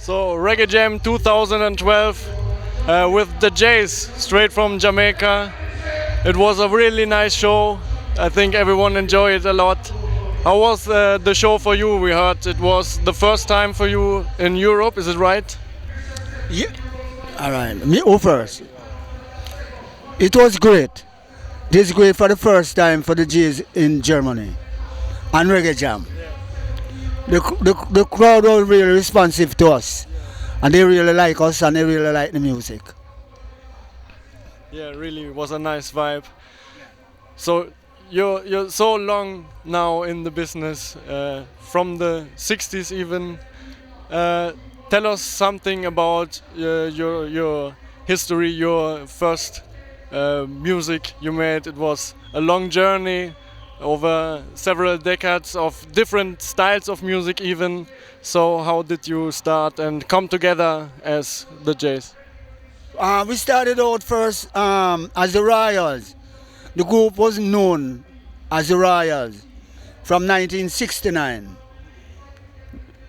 So Reggaejam 2012 with the Jays straight from Jamaica. It was a really nice show. I think everyone enjoyed it a lot. How was the show for you? We heard it was the first time for you in Europe, is it right? Yeah. All right. Me go first. It was great. It is great for the first time for the Jays in Germany and Reggaejam. The crowd was really responsive to us, and they really like us and they really like the music. Yeah, really was a nice vibe. So you're so long now in the business, from the 60s even. Tell us something about your history, your first music you made. It was a long journey over several decades of different styles of music even. So how did you start and come together as the Jays? We started out first as the Royals. The group was known as the Royals from 1969.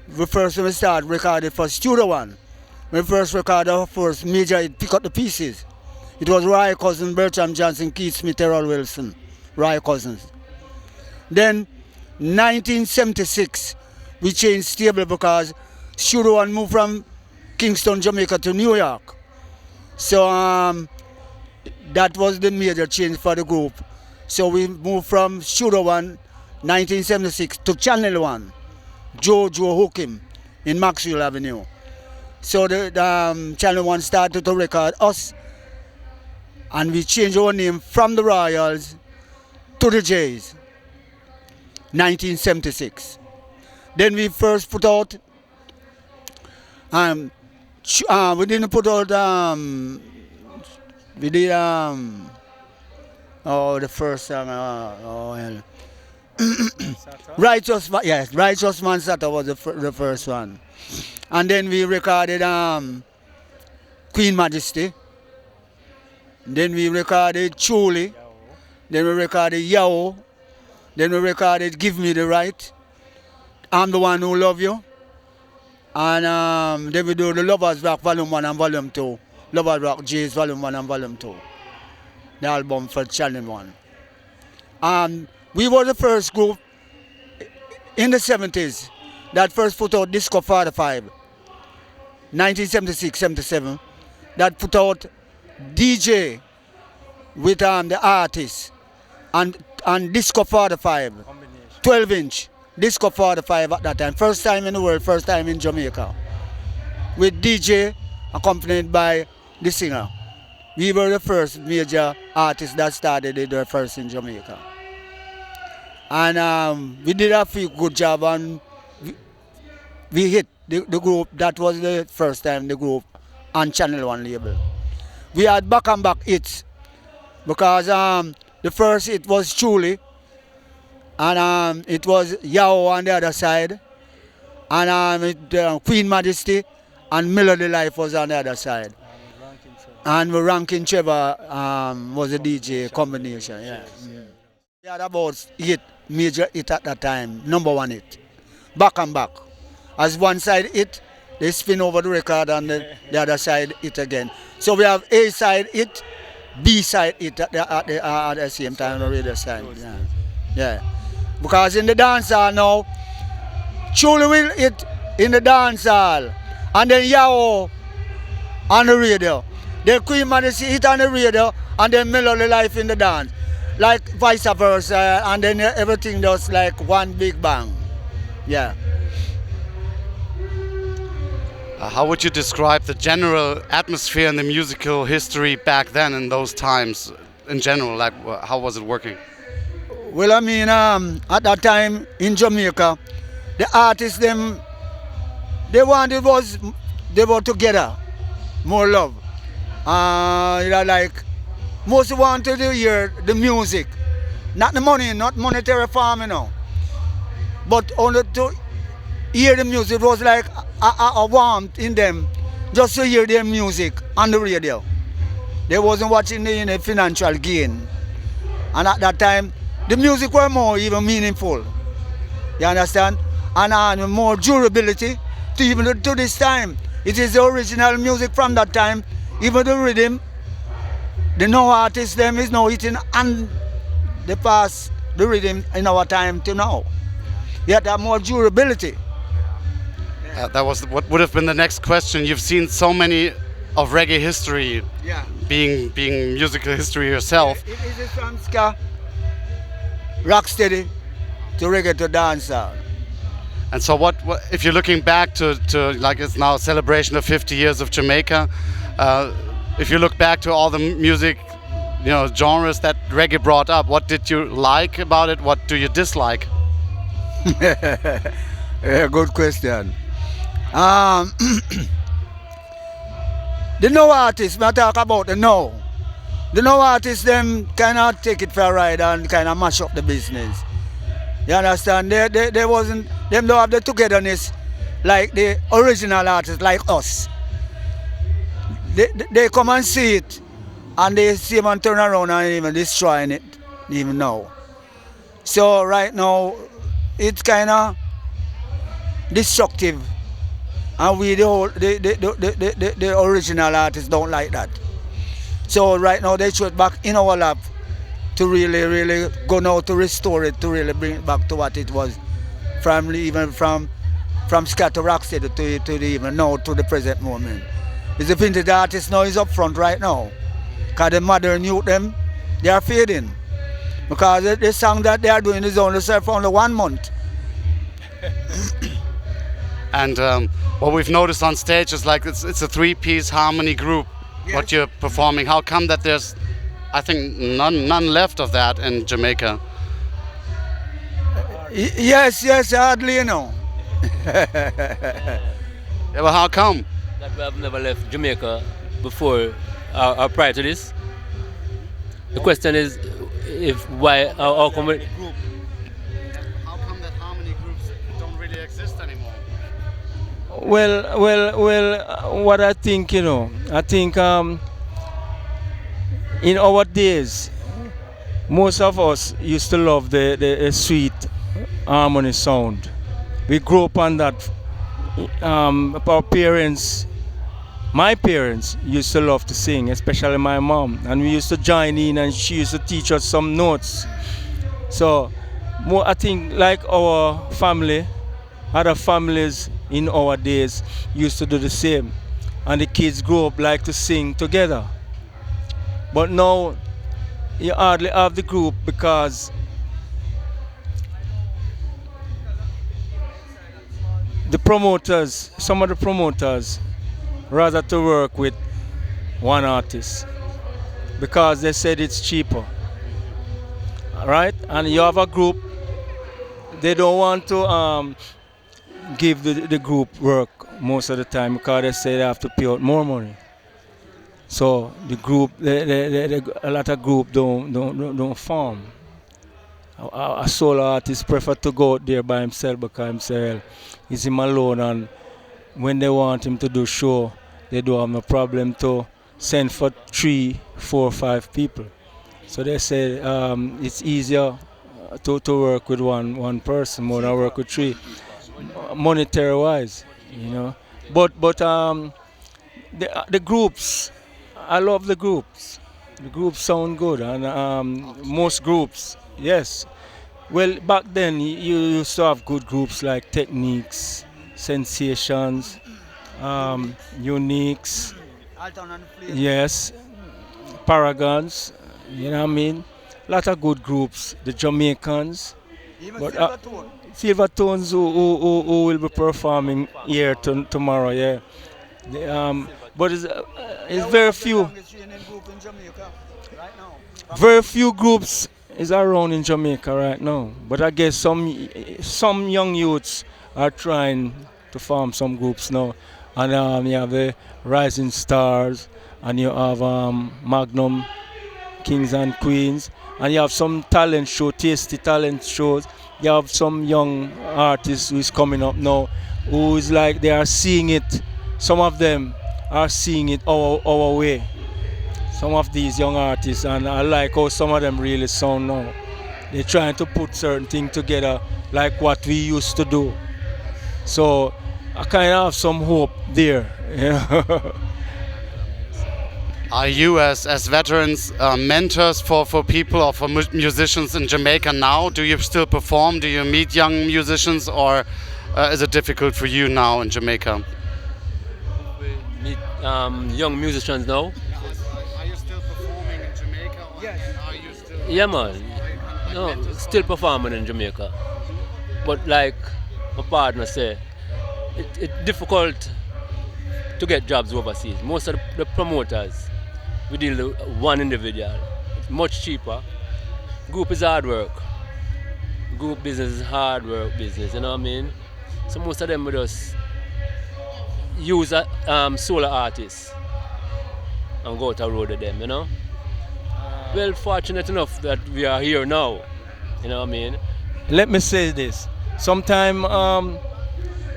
The first when we started recorded for Studio One. When we first recorded our first major hit, Pick Up the Pieces. It was Roy Cousins, Bertram Johnson, Keith Smith, Terrell Wilson, Roy Cousins. Then 1976 we changed stable because Studio One moved from Kingston, Jamaica to New York. So that was the major change for the group. So we moved from Studio One 1976 to Channel One, Joe Hookim in Maxwell Avenue. So the Channel One started to record us, and we changed our name from the Royals to the Jays. 1976. Then we first put out. We didn't put out. We did the first song. Well. Righteous Man Sata was the first one, and then we recorded Queen Majesty. Then we recorded Truly. Then we recorded Yao. Then we recorded Give Me the Right. I'm the One Who Love You. And then we do the Lovers Rock Volume 1 and Volume 2. Lovers Rock Jays Volume 1 and Volume 2. The album for Channel 1. We were the first group in the 70s that first put out Disco 45. 1976-77. That put out DJ with the artists and Disco 45. 12-inch. Disco 45 at that time. First time in the world, first time in Jamaica. With DJ accompanied by the singer. We were the first major artists that started it first in Jamaica. And we did a few good job, and we hit the group. That was the first time the group on Channel 1 label. We had back and back hits because the first hit was Truly, and it was Yao on the other side, and Queen Majesty and Melody Life was on the other side. And Rankin Trevor was a DJ combination. Yeah. We had about 8 major hit at that time, number 1 hit, back and back. As one side hit, they spin over the record, and the other side hit again. So we have A side hit, B side hit at the same time on the radio side. Yeah. Because in the dance hall now, Truly will hit in the dance hall, and then Yao on the radio. Then Queen Majesty hit on the radio, and then Melody Life in the dance. Like vice versa, and then everything does like one big bang. Yeah. How would you describe the general atmosphere and the musical history back then in those times in general? Like, how was it working? Well, I mean, at that time in Jamaica, the artists they were together, more love. Like most wanted to hear the music, not the money, not monetary farm, but only to hear the music. It was like a warmth in them just to hear their music on the radio. They wasn't watching the financial gain. And at that time, the music were more even meaningful. You understand? And more durability to even to this time. It is the original music from that time. Even the rhythm, the now artists them is now hitting and they pass the rhythm in our time to now. Yet have more durability. That was what would have been the next question. You've seen so many of reggae history, Yeah. being musical history yourself. It is from ska, rocksteady, to reggae to dancehall. And so, what if you're looking back to like it's now a celebration of 50 years of Jamaica? If you look back to all the music, genres that reggae brought up, what did you like about it? What do you dislike? Yeah, good question. The no artists, I talk about the no. The no artists, them cannot take it for a ride and kind of mash up the business. You understand? They wasn't, them don't have the togetherness like the original artists, like us. They come and see it and they see them and turn around and even destroying it, even now. So right now, it's kind of destructive. And we the original artists don't like that. So right now they throw it back in our lap to really go now to restore it, to really bring it back to what it was, from ska to rocksteady to the even now to the present moment. It's the vintage artists now is up front right now. Because the modern youth them, they are fading. Because the song that they are doing is only served for only 1 month. And what we've noticed on stage is like it's a 3-piece harmony group. Yes. What you're performing. How come that there's, I think, none left of that in Jamaica? Yes, hardly, Yeah, well, how come? That we have never left Jamaica before or prior to this. The question is, how come we, How come that harmony groups don't really exist anymore? Well, what I think, in our days, most of us used to love the sweet harmony sound. We grew up on that. Our parents, my parents used to love to sing, especially my mom, and we used to join in and she used to teach us some notes. So I think like our family, other families in our days used to do the same, and the kids grow up like to sing together. But now you hardly have the group because some of the promoters rather to work with one artist because they said it's cheaper, right? And you have a group, they don't want to give the group work most of the time because they say they have to pay out more money. So the group, a lot of group don't form. A solo artist prefer to go out there by himself because himself is him alone, and when they want him to do show, they don't have no problem to send for 3, 4, 5 people. So they say it's easier to work with one person more than work with 3, monetary wise, But the groups, I love the groups. The groups sound good, and most groups, yes. Well, back then you used to have good groups like Techniques, Sensations, Uniques, yes, Paragons, you know what I mean? Lot of good groups, the Jamaicans. Even But, Silvertone. Silvertones who will be performing here tomorrow, yeah. But it's very few. Very few groups is around in Jamaica right now. But I guess some young youths are trying to form some groups now. And you have the Rising Stars, and you have Magnum, Kings and Queens, and you have some talent show, tasty talent shows. You have some young artists who is coming up now, who is like they are seeing it. Some of them are seeing it our way. Some of these young artists, and I like how some of them really sound now. They're trying to put certain things together like what we used to do. So I kind of have some hope there. You know? Are you, as veterans, mentors for people or for musicians in Jamaica now? Do you still perform? Do you meet young musicians, or is it difficult for you now in Jamaica? Meet young musicians now. Are you still performing in Jamaica? Yes. Are you still? Yeah, man. No, still performing in Jamaica. But like my partner said, it's difficult to get jobs overseas. Most of the promoters, we deal with one individual. It's much cheaper. Group is hard work. Group business is hard work business, you know what I mean? So most of them would just use solo artists and go out the road with them, you know? Well, fortunate enough that we are here now, you know what I mean? Let me say this. Sometime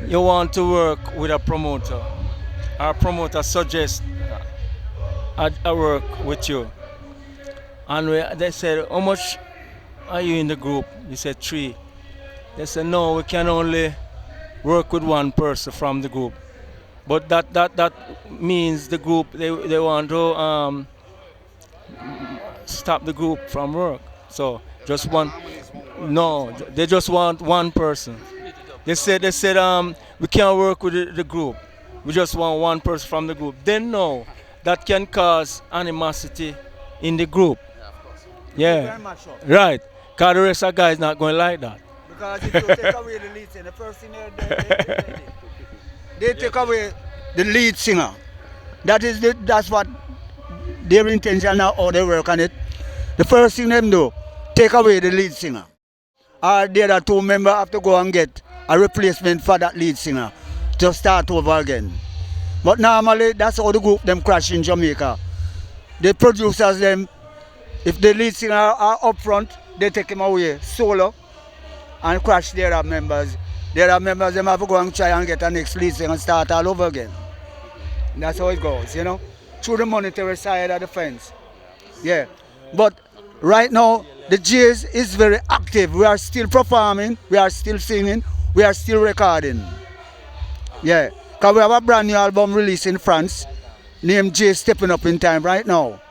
you want to work with a promoter. Our promoter suggests I work with you. And they said, how much are you in the group? You said 3. They said, no, we can only work with one person from the group. But that means the group, they want to stop the group from work. So just one, no, they just want one person. They said we can't work with the group. We just want one person from the group. Then no, that can cause animosity in the group. Yeah, right. Because the rest of the guys not going to like that. Because if you take away the lead singer, the first thing they take away the lead singer. That's what their intention now, how they work on it. The first thing them do, take away the lead singer. Or the other 2 members have to go and get a replacement for that lead singer to start over again. But normally that's how the group them crash in Jamaica. The producers them, if the lead singer are up front, they take him away solo and crash the other members. The other members them have to go and try and get a next lead singer and start all over again. And that's how it goes, you know, through the monetary side of the fence. Yeah. But right now the Jays is very active. We are still performing, we are still singing, we are still recording. Yeah. Because we have a brand new album released in France named Jay Stepping Up in Time right now.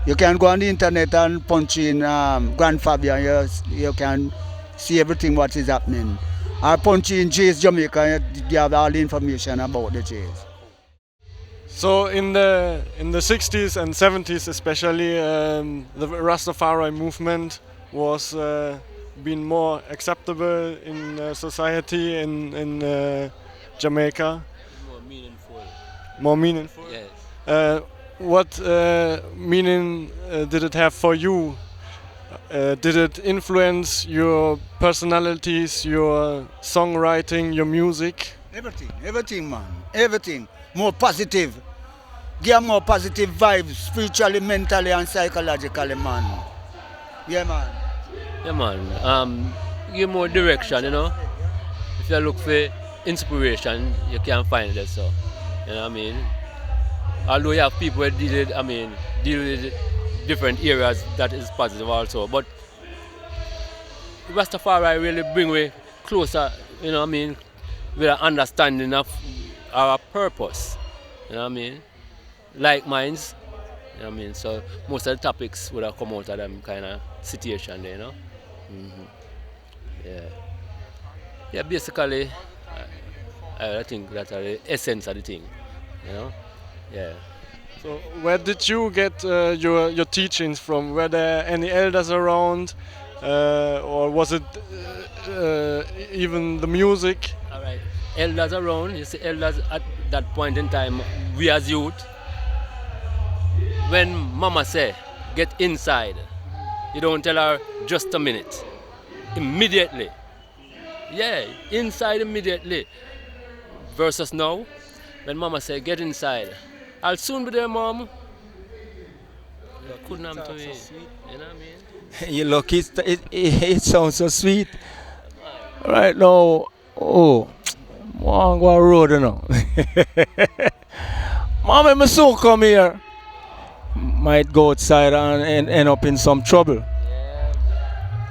You can go on the internet and punch in Grand Fabian, you can see everything what is happening. Or punch in Jay's Jamaica, you have all the information about the Jays. So in the 60s and 70s especially, the Rastafari movement was being more acceptable in society in Jamaica. More meaningful. More meaningful? Yes. What meaning did it have for you? Did it influence your personalities, your songwriting, your music? Everything, man. Everything. More positive. Give more positive vibes, spiritually, mentally, and psychologically, man. Yeah, man. Yeah, man. Give more direction, you know. If you look for inspiration, you can find it. So, you know what I mean. Although you have people who deal with different areas, that is positive also. But Rastafari really bring we closer, you know what I mean, with an understanding of our purpose. You know what I mean? Like minds. You know what I mean? So most of the topics would have come out of them kind of situation there, you know? Yeah. Yeah, basically, I think that's the essence of the thing, you know? Yeah. So where did you get your teachings from? Were there any elders around? Or was it even the music? All right. Elders around, you see elders at that point in time, we as youth, when mama say, get inside, you don't tell her just a minute. Immediately. Yeah, inside immediately. Versus now, when mama say, get inside, I'll soon be there, mom. You couldn't have to it. So you know what I mean? You look, it sounds so sweet. Right now, oh, I'm going to go road, you know. Mom, I'm soon come here. Might go outside and end up in some trouble. Yeah.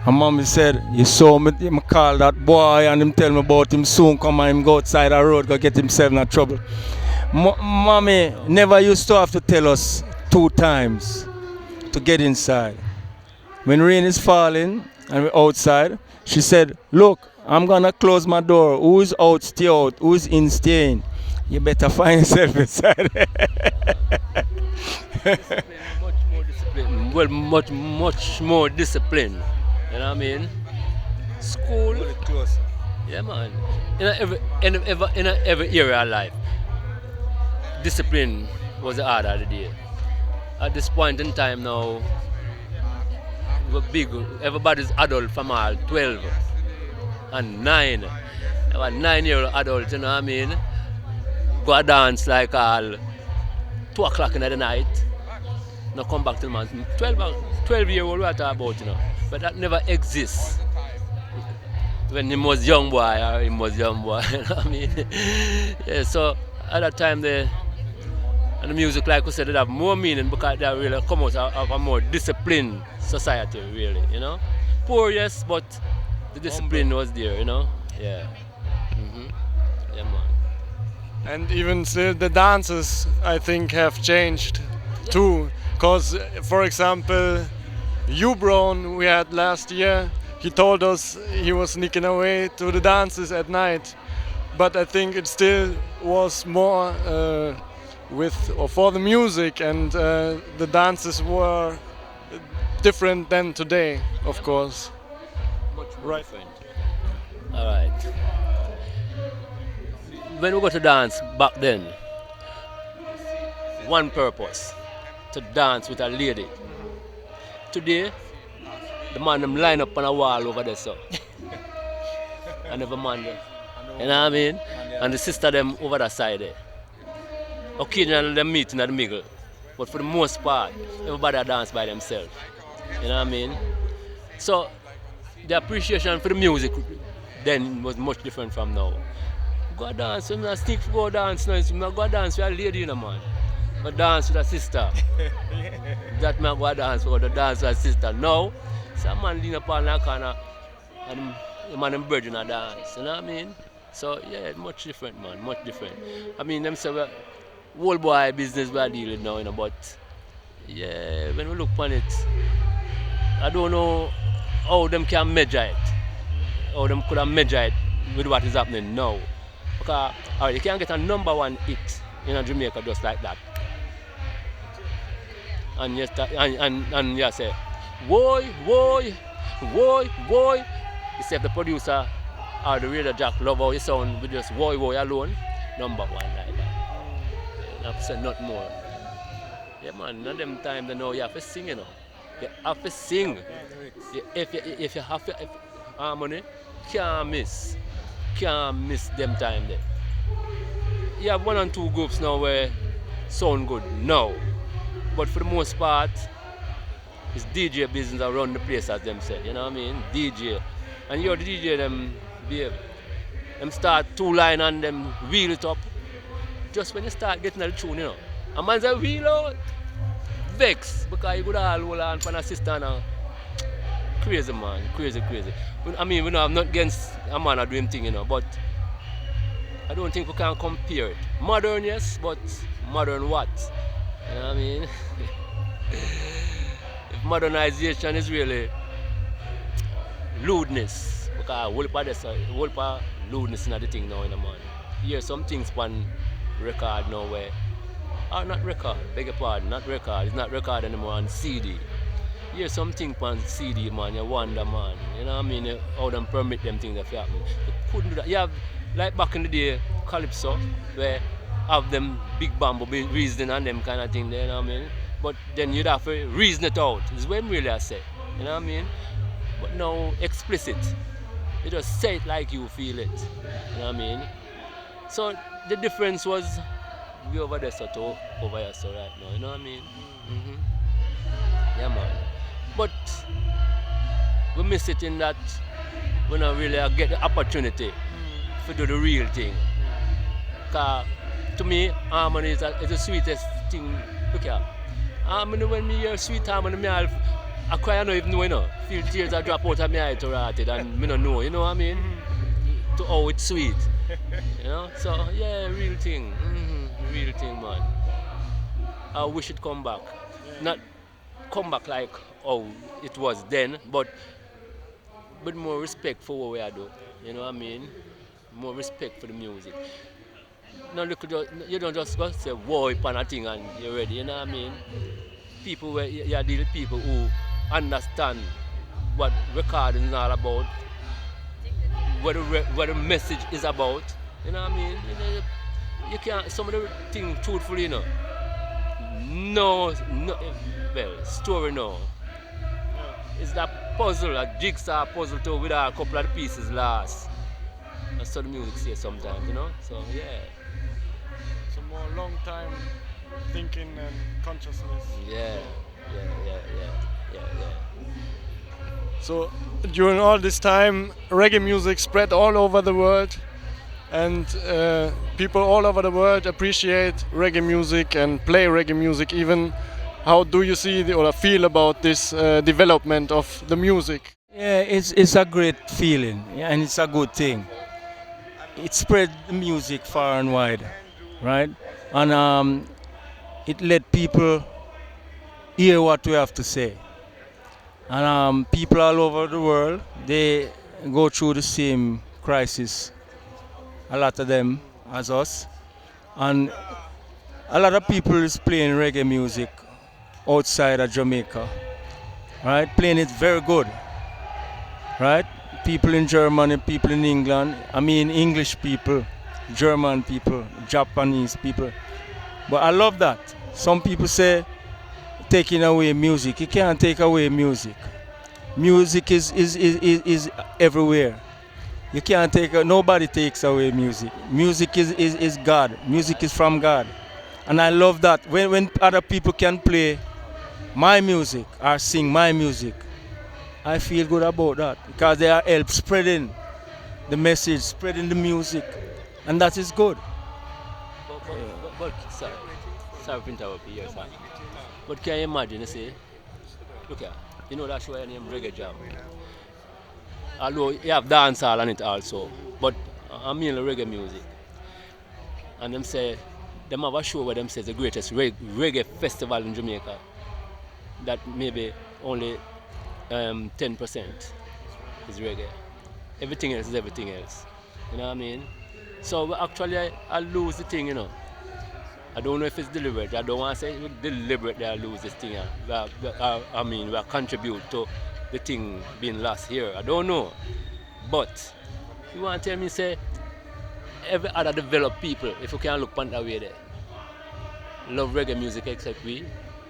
And mommy said, you saw me, me call that boy and him tell me about him soon come and him go outside the road, go get himself in trouble. Mommy never used to have to tell us 2 times to get inside. When rain is falling and we're outside, she said, look, I'm gonna close my door. Who's out, stay out. Who's in, stay in. You better find yourself inside. Much more discipline. Well, much more discipline. You know what I mean? School. Yeah, man. In every area of life, discipline was the order of the day. At this point in time now, we're big. Everybody's adult from all 12 and 9. They were 9-year-old adults, you know what I mean? Go dance like all 2 o'clock in the night. Now come back to the man. 12-year-old we are talking about, you know. But that never exists. When he was young boy, or he was young boy, you know what I mean? Yeah, so at that time the music, like we said, it have more meaning because they really come out of a more disciplined society, really, you know. Poor, yes, but the discipline was there, you know. Yeah. Yeah, man. And even still, the dances, I think, have changed too. Because, for example, Brown we had last year, he told us he was sneaking away to the dances at night. But I think it still was more for the music, and the dances were different than today, of course. Much more different. All right. When we go to dance back then, one purpose, to dance with a lady. Today, the man them line up on a wall over there, so. And every man there. You know what I mean? And the sister them over that side there. Occasionally they meet in the middle. But for the most part, everybody dance by themselves. You know what I mean? So the appreciation for the music then was much different from now. Go dance, I'm not stick go dance now. I'm not go dance with a lady, you know, man. But dance with a sister. That man go dance with the dance with a sister. Now, some man lean up on that corner and the man and virgin a dance. You know what I mean? So yeah, much different, man, much different. I mean, them say whole boy business we are dealing now, you know, but yeah, when we look upon it, I don't know how them can measure it. How them could have measured it with what is happening now. Because you can't get a #1 hit in Jamaica just like that. And yes, and you say, woy. You say if the producer or the radio jack love how you sound with just woy alone, #1 like that. I've said not more. Yeah, man, none of them time they know you have to sing, you know. You have to sing. If you have to, harmony, can't miss them time there. You have 1 and 2 groups now where sound good now. But for the most part, it's DJ business around the place, as them say. You know what I mean? DJ. And you're the DJ, them start 2 line and them wheel it up. Just when you start getting the tune, you know. A man say wheel out. Vex. Because you could all hold on for an assistant now. Crazy, man. Crazy. I mean, I'm not against a man doing thing, you know, but I don't think we can compare it. Modern, yes, but modern what? You know what I mean? If modernization is really lewdness, because whole part lewdness in the thing now, you know, man. You hear some things on record now where, not record, beg your pardon, not record, it's not record anymore on CD. You hear something on CD, man, you wonder, man. You know what I mean? How them permit them things that happen. You couldn't do that. You have, like back in the day, Calypso, where have them big bamboo reasoning and them kind of thing, you know what I mean? But then you'd have to reason it out, is when really I say, you know what I mean? But now, explicit. You just say it like you feel it, you know what I mean? So the difference was, we over there, so to over here, so right now, you know what I mean? Yeah, man. But we miss it in that we don't really get the opportunity to do the real thing. Because to me, harmony is the sweetest thing. Look here. Harmony, when me hear sweet harmony, I cry, I don't even know, you know. Feel tears that drop out of my eye to write it, and me don't know, you know what I mean? To how it's sweet, you know. So yeah, real thing, real thing, man. I wish it come back, not come back like how it was then, but with more respect for what we are doing. You know what I mean? More respect for the music. No, look, you don't just go say whoa upon a thing and you're ready. You know what I mean? People where you deal with people who understand what recording is all about, what the message is about. You know what I mean? You can't, some of the things truthfully, you know. No, well, story no. It's that puzzle, a jigsaw puzzle too with a couple of the pieces last. That's how the music says sometimes, you know? So yeah. So more long time thinking and consciousness. Yeah, yeah. So during all this time, reggae music spread all over the world, and people all over the world appreciate reggae music and play reggae music. Even, how do you see or feel about this development of the music? Yeah, it's a great feeling, yeah, and it's a good thing. It spread the music far and wide, right? And it let people hear what we have to say. And people all over the world, they go through the same crisis, a lot of them as us. And a lot of people is playing reggae music outside of Jamaica, right? Playing it very good, right? People in Germany, people in England, I mean English people, German people, Japanese people. But I love that. Some people say taking away music. You can't take away music. Music is everywhere. You can't take, nobody takes away music. Music is God. Music is from God. And I love that. When other people can play my music or sing my music, I feel good about that because they are help spreading the message, spreading the music, and that is good. But sorry to interrupt you here, sir. But can you imagine, you see, look here, you know that show named Reggaejam. Although you have dancehall on it also, but I mean reggae music. And them say, them have a show where them say the greatest reggae festival in Jamaica. That maybe only 10% is reggae. Everything else is everything else. You know what I mean? So actually I lose the thing, you know. I don't know if it's deliberate. I don't want to say deliberately I lose this thing. We contribute to the thing being lost here. I don't know. But you want to tell me, say, every other developed people, if you can look on that way there, love reggae music except we,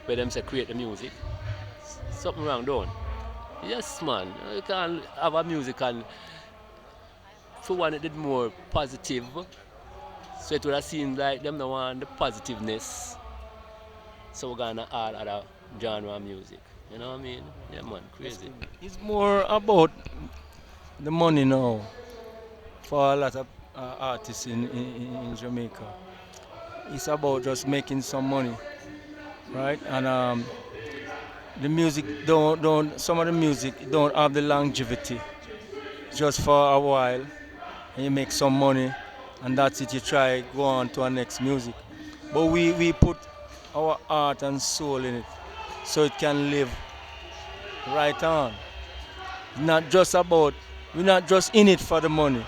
where them say create the music. Something wrong, don't? Yes, man. You can have a music and for one it did more positive. So it would have seemed like them the want the positiveness. So we're gonna add other genre of music. You know what I mean? Yeah, man, crazy. It's more about the money now for a lot of artists in Jamaica. It's about just making some money, right? And the music don't some of the music don't have the longevity. Just for a while, and you make some money, and that's it. You try go on to our next music, but we put our heart and soul in it, so it can live right on. Not just about we're not just in it for the money.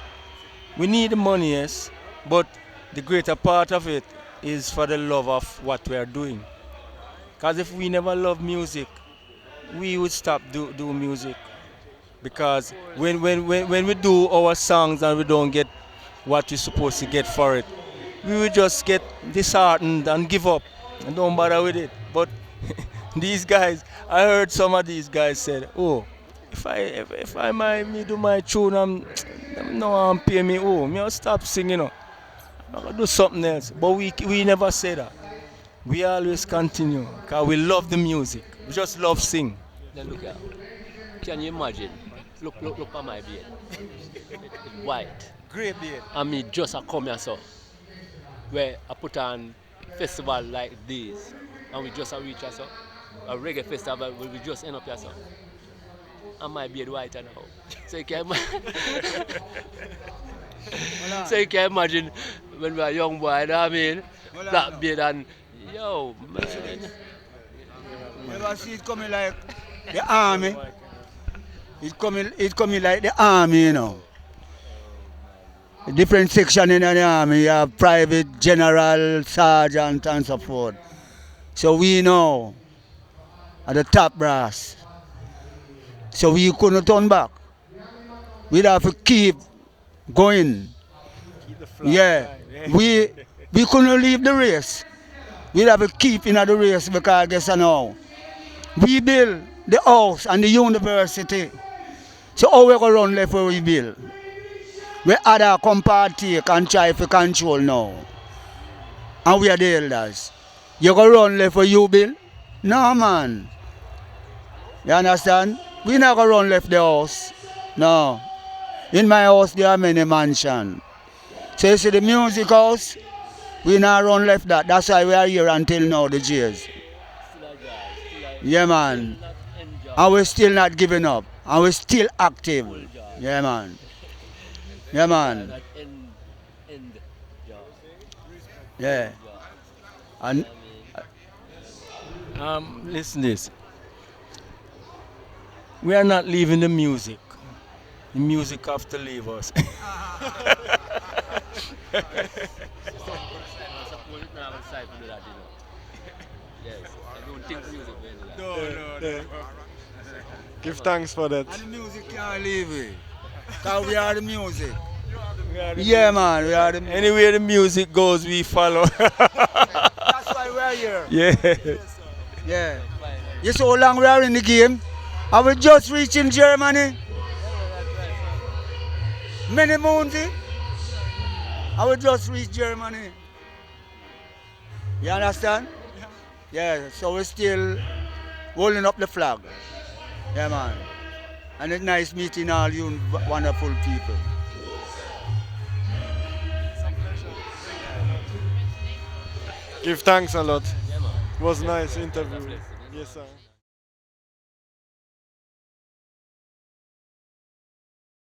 We need the money, yes, but the greater part of it is for the love of what we are doing. Because if we never love music, we would stop do music. Because when we do our songs and we don't get what we're supposed to get for it, we will just get disheartened and give up and don't bother with it. But these guys, I heard some of these guys said, "Oh, if I me do my tune, them no one pay me. Oh, me I'll stop singing. I'm gonna do something else." But we never say that. We always continue because we love the music. We just love sing. Then look here. Can you imagine? Look at my beard. It's white. Great beard. And me just a come here so where I put on festival like this and we just a reach us up. a reggae festival will be just end up here, so. And my beard whiter now. So you can so you can imagine when we were young boy, you know what I mean? Black beard and yo man. Never see it coming like the army. It coming like the army, you know. Different section in the army, you have private, general, sergeant and so forth. So we know at the top brass. So we couldn't turn back. We'd have to keep going. Yeah. We couldn't leave the race. We'd have to keep in the race because I guess I know. We build the house and the university. So how we go run left where we build? We other come partake and try to control now. And we are the elders. You go run left where you build? No man. You understand? We not go run left the house. No. In my house there are many mansions. So you see the music house, we not run left that. That's why we are here until now, the J's. Yeah man. And we're still not giving up. And we're still active. Yeah man. Yeah man. Yeah. And listen this. We are not leaving the music. The music have to leave us. Give thanks for that. And the music can't leave it. Because we are the music. Yeah man, we are the music. Anywhere the music goes, we follow. That's why we are here. Yeah. Yeah. You see how long we are in the game? And we just reaching Germany. Many months. And we just reach Germany. You understand? Yeah, so we're still holding up the flag. Yeah man. And it's nice meeting all you wonderful people. Give thanks a lot. It was a nice interview. Yes, sir.